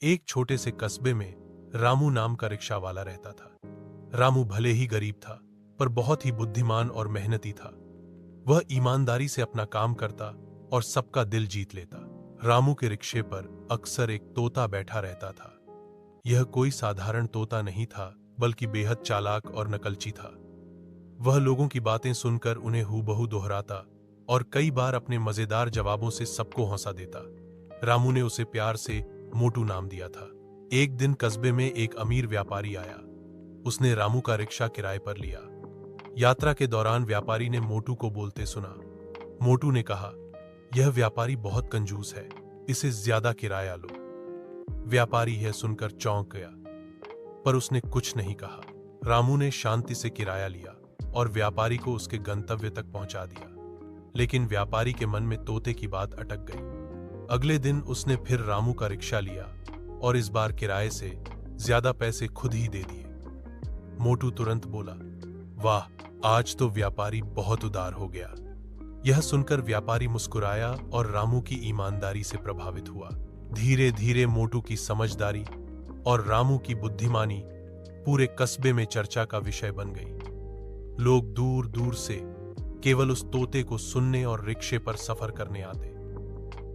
एक छोटे से कस्बे में रामू नाम का रिक्शा वाला रहता था। रामू भले ही गरीब था, पर बहुत ही बुद्धिमान और मेहनती था। वह ईमानदारी से अपना काम करता और सबका दिल जीत लेता। रामू के रिक्शे पर अक्सर एक तोता बैठा रहता था। यह कोई साधारण तोता नहीं था, बल्कि बेहद चालाक और नकलची था। वह लोगों की बातें सुनकर उन्हें हूबहू दोहराता और कई बार अपने मजेदार जवाबों से सबको हंसा देता। रामू ने उसे प्यार से मोटू नाम दिया था। एक दिन कस्बे में एक अमीर व्यापारी आया। उसने रामू का रिक्शा किराए पर लिया। यात्रा के दौरान व्यापारी ने मोटू को बोलते सुना। मोटू ने कहा, यह व्यापारी बहुत कंजूस है, इसे ज्यादा किराया लो। व्यापारी यह सुनकर चौंक गया, पर उसने कुछ नहीं कहा। रामू ने शांति से किराया लिया और व्यापारी को उसके गंतव्य तक पहुंचा दिया। लेकिन व्यापारी के मन में तोते की बात अटक गई। अगले दिन उसने फिर रामू का रिक्शा लिया और इस बार किराए से ज्यादा पैसे खुद ही दे दिए। मोटू तुरंत बोला, वाह, आज तो व्यापारी बहुत उदार हो गया। यह सुनकर व्यापारी मुस्कुराया और रामू की ईमानदारी से प्रभावित हुआ। धीरे धीरे मोटू की समझदारी और रामू की बुद्धिमानी पूरे कस्बे में चर्चा का विषय बन गई। लोग दूर दूर से केवल उस तोते को सुनने और रिक्शे पर सफर करने आते।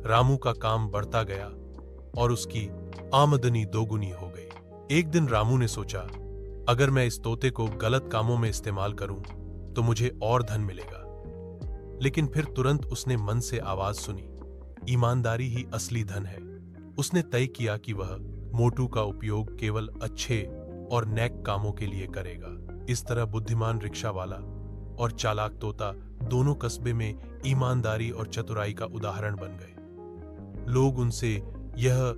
रामू का काम बढ़ता गया और उसकी आमदनी दोगुनी हो गई। एक दिन रामू ने सोचा, अगर मैं इस तोते को गलत कामों में इस्तेमाल करूं तो मुझे और धन मिलेगा। लेकिन फिर तुरंत उसने मन से आवाज सुनी, ईमानदारी ही असली धन है। उसने तय किया कि वह मोटू का उपयोग केवल अच्छे और नेक कामों के लिए करेगा। इस तरह बुद्धिमान रिक्शा वाला और चालाक तोता दोनों कस्बे में ईमानदारी और चतुराई का उदाहरण बन गए। लोग उनसे यह